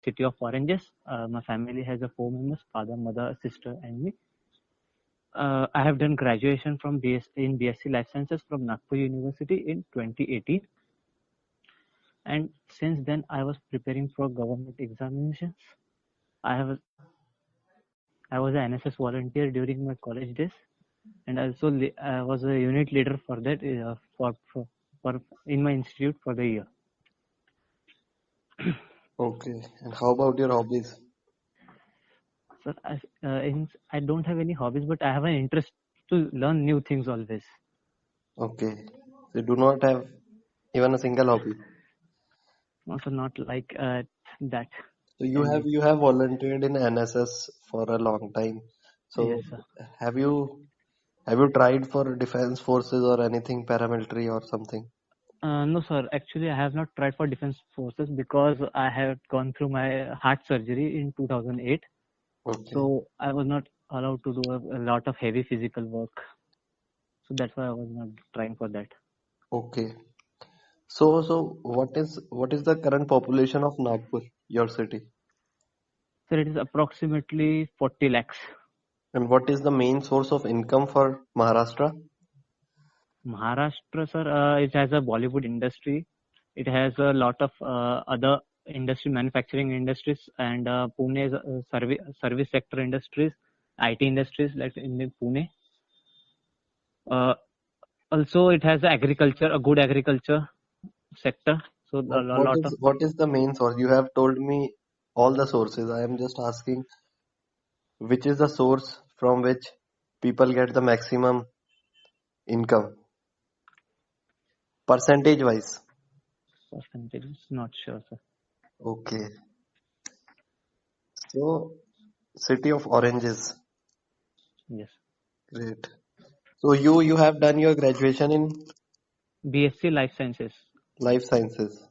city of Oranges. My family has a 4 members: father, mother, sister, and me. I have done graduation from BSc Life Sciences from Nagpur University in 2018, and since then I was preparing for government examinations. I have I was an NSS volunteer during my college days, and also I was a unit leader for that for in my institute for the year. Okay. And how about your hobbies? So I don't have any hobbies, but I have an interest to learn new things always. Okay. So you do not have even a single hobby. Also not like that. So you have And you have volunteered in NSS for a long time. yes, So sir. have you have you tried for defense forces or anything paramilitary or something? No, sir. Actually, I have not tried for defense forces because I had gone through my heart surgery in 2008. Okay. So I was not allowed to do a lot of heavy physical work. So that's why I was not trying for that. Okay. So what is the current population of Nagpur, your city? So it is approximately 40 lakhs. And what is the main source of income for Maharashtra? Maharashtra, sir, it has a Bollywood industry. It has a lot of other industry, manufacturing industries, and Pune is service sector industries, IT industries like in the Pune. Uh, Also, it has agriculture, a good agriculture sector. So What a what lot of is what is the main source? You have told me all the sources. I am just asking which is the source from which people get the maximum income, percentage wise. percentages, not sure, sir. Okay. So city of oranges. Yes. Great. So you have done your graduation in BSc Life Sciences, life sciences,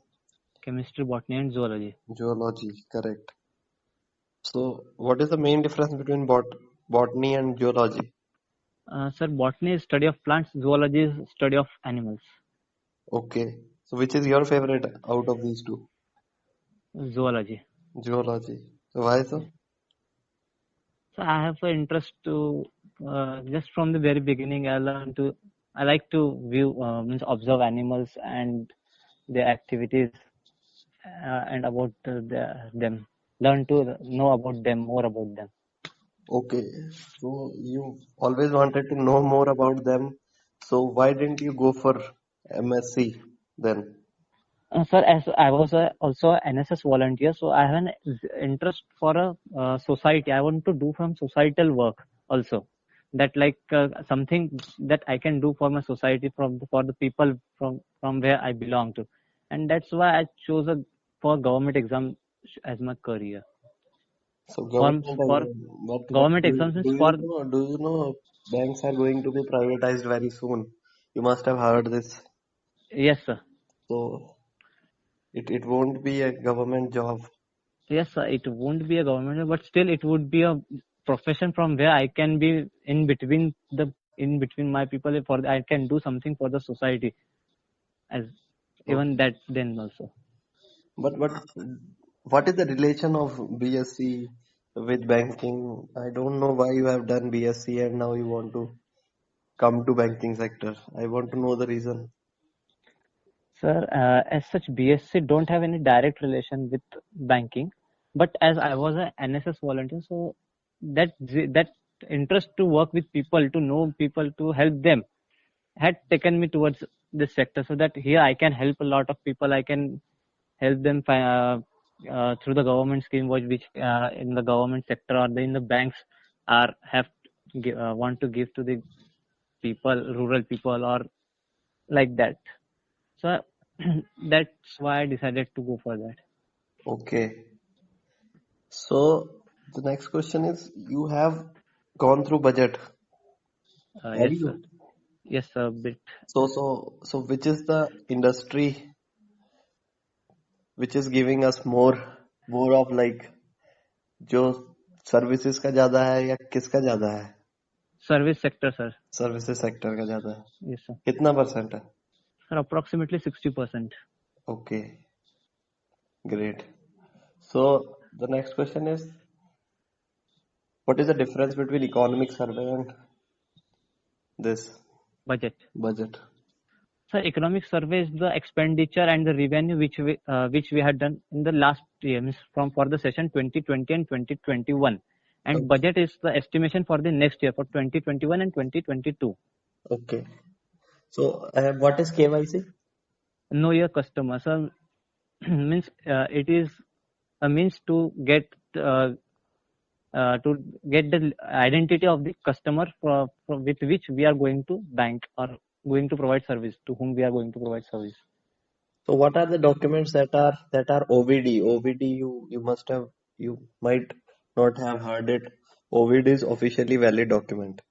Chemistry, Botany, and Zoology. geology, correct. So what is the main difference between botany and geology? Sir, Botany is study of plants, Zoology is study of animals. Okay. So which is your favorite out of these two? Zoology. Geology. So why so? So I have an interest to just from the very beginning. I like to view means observe animals and their activities and about them. Learn to know about them, more about them. Okay. So you always wanted to know more about them. So why didn't you go for MSc then? Sir, as I was also a NSS volunteer, so I have an interest for a society. I want to do from societal work also. That like something that I can do for my society for the people from where I belong to, and that's why I chose a for government exam as my career. So For government for exam, but government exams is for do you know banks are going to be privatized very soon? You must have heard this. yes sir. So it won't be a government job. Yes, sir, it won't be a government, but still it would be a profession from where I can be in between my people for I can do something for the society as even Okay. that then also. But what is the relation of BSc with banking? I don't know why you have done BSc and now you want to come to banking sector. I want to know the reason. Sir, as such, BSc don't have any direct relation with banking, but as I was an NSS volunteer, so that interest to work with people, to know people, to help them, had taken me towards this sector, so that here I can help a lot of people. I can help them through the government scheme which in the government sector or in the banks are have want to give to the people, rural people or like that. So that's why I decided to go for that. Okay. So the next question is you have gone through budget. Have Yes sir. you? Yes sir, bit. So which is the industry which is giving us more of like जो services का ज्यादा है या किसका ज्यादा है Service sector sir. Services sector का ज्यादा है Yes sir. कितना परसेंट है Sir, approximately 60%. Okay great so the next question is, what is the difference between economic survey and this Budget. budget? So economic survey is the expenditure and the revenue which we had done in the last year, means from for the session 2020 and 2021, and Okay. budget is the estimation for the next year for 2021 and 2022. Okay. So, what is KYC? Know your customer. So means it is a means uh, to get the identity of the customer with which we are going to bank or going to provide service, to whom we are going to provide service. So, what are the documents that are OVD? OVD, you might not have heard it. OVD is officially valid document,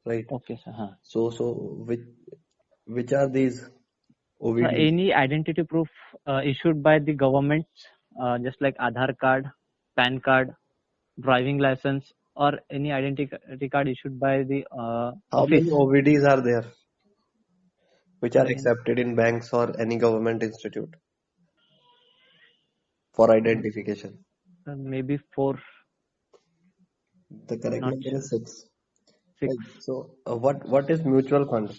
right? Okay, sir. Huh. So which are these So OVDs? any identity proof issued by the government, just like Aadhaar card, PAN card, driving license, or any identity card issued by the How office. many OVDs are there which are Mm, accepted in banks or any government institute for identification? Maybe four, The correct not number is sure. six. Six. Right. So, what is mutual fund?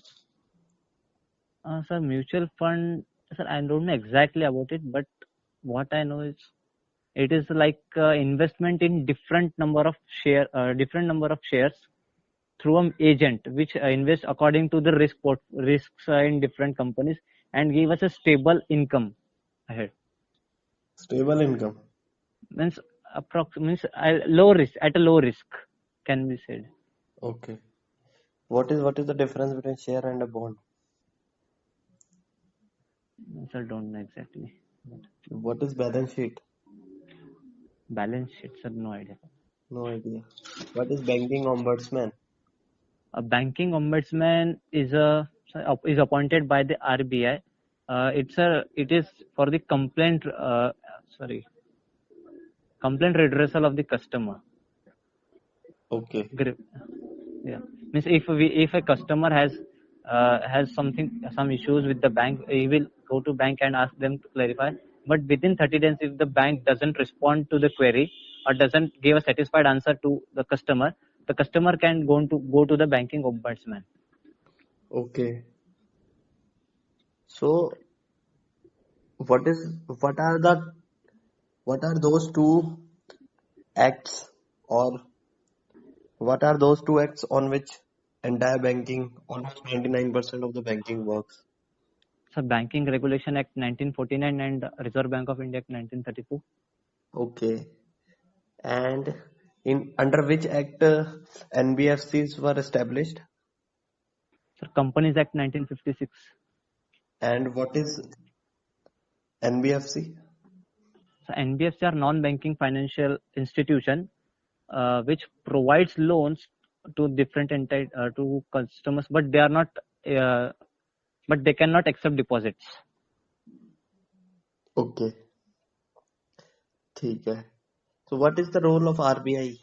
Sir, mutual fund, sir, I don't know exactly about it, but what I know is it is like investment in different number of shares through an agent, which invest according to the risks in different companies and give us a stable income ahead. Stable income. Means means low risk, at a low risk, can be said. Okay. What is the difference between share and a bond? Sir, don't know exactly. What is balance sheet? Balance sheet, sir, no idea. No idea. What is banking ombudsman? A banking ombudsman is appointed by the RBI. It is for the complaint redressal of the customer. Okay. Yeah, means if a customer has some issues with the bank, he will go to bank and ask them to clarify. But within 30 days, if the bank doesn't respond to the query or doesn't give a satisfied answer to the customer can go to the banking ombudsman. Okay. So, what is what are those two acts, or what are those two acts on which entire banking, almost 99% of the banking works? So Banking Regulation Act 1949 and Reserve Bank of India Act 1932. Okay. And in under which act NBFCs were established? So Companies Act 1956. And what is NBFC? So NBFC are non-banking financial institution which provides loans to to customers, but they are not uh, but they cannot accept deposits. Okay. ठीक है. So what is the role of RBI?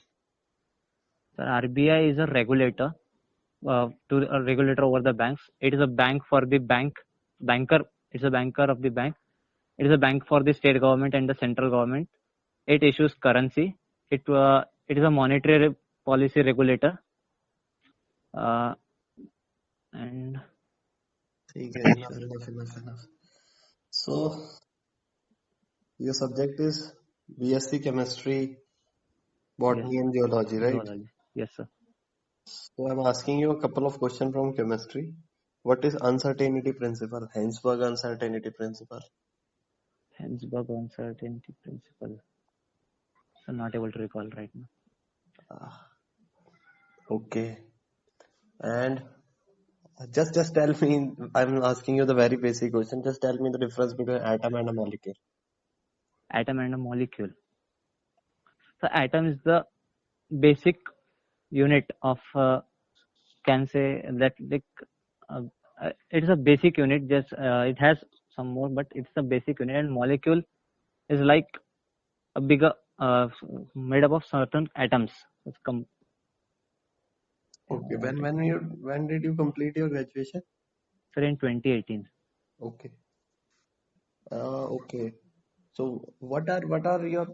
So RBI is a regulator regulator over the banks. It is a bank for the banker. It's a banker of the bank. It is a bank for the state government and the central government. It issues currency. It is a monetary policy regulator. Uh, and ठीक है. Enough. So your subject is BSc Chemistry, yes, Botany and Geology, right? zoology. Yes, sir. So I'm asking you a couple of questions from chemistry. What is uncertainty principle? Hensberg uncertainty principle. Hensberg uncertainty principle. So not able to recall right now. Okay. And just tell me, I'm asking you the very basic question. Just tell me the difference between atom and a molecule. Atom and a molecule. So atom is the basic unit of can say that like uh, it is a basic unit. Just it has some more, but it's a basic unit. And molecule is like a bigger made up of certain atoms. It's Okay. When did you complete your graduation? so in 2018. Okay. Okay. So what are your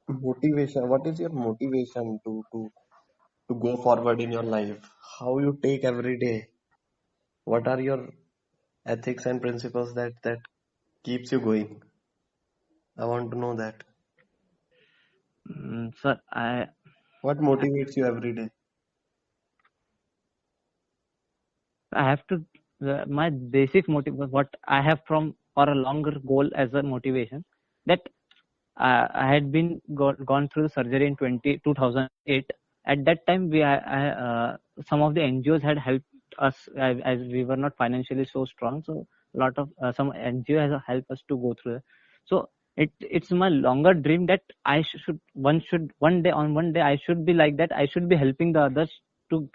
Motivation. What is your motivation to go forward in your life? How you take every day? What are your ethics and principles that keeps you going? I want to know that. Sir, What motivates you every day? I have to, my basic motive, what I have from for a longer goal as a motivation, that I had been gone through the surgery in 2008. At that time, some of the NGOs had helped us, as we were not financially so strong. So a lot of some NGO has helped us to go through. So it's my longer dream that one day I should be like that. I should be helping the others to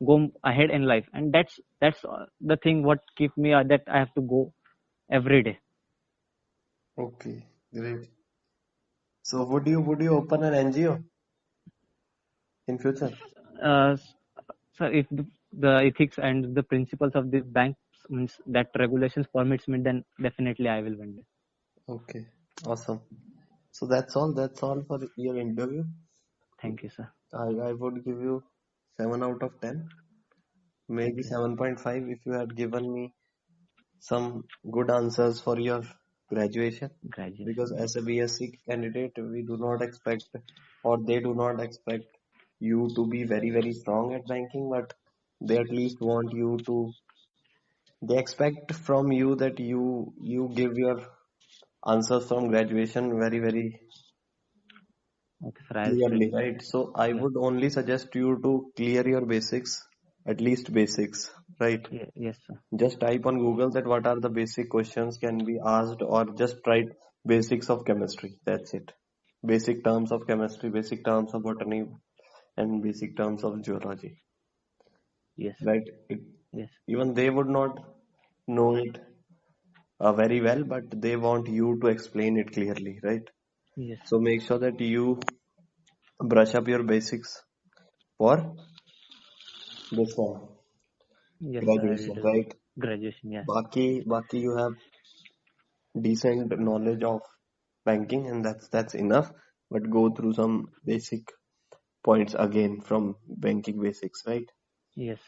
go ahead in life, and that's the thing what keep me that I have to go every day. Okay, great. So would you open an NGO in future? uh, so if the ethics and the principles of the bank means that regulations permits me, then definitely I will one day. Okay, awesome. So that's all for your interview. Thank you, sir. I would give you 7 out of 10, maybe Okay. 7.5 if you had given me some good answers for your graduation. Because Graduation. as a BSc candidate, we do not expect, or they do not expect you to be very, very strong at banking, but they at least want you to, they expect from you that you give your answers from graduation very, very Okay, sir, I'll clearly, study. right? So I Yes. would only suggest you to clear your basics, at least basics, right? Yes, sir. Just type on Google that what are the basic questions can be asked, or just write basics of chemistry. That's it. Basic terms of chemistry, basic terms of botany, and basic terms of geology. Yes. Right? Yes. Even they would not know it very well, but they want you to explain it clearly, right? Yes. So make sure that you brush up your basics for this one, Yes, sir, I'll graduation, do. right? Graduation. Yeah. Baki, you have decent knowledge of banking, and that's enough. But go through some basic points again from banking basics, right? Yes.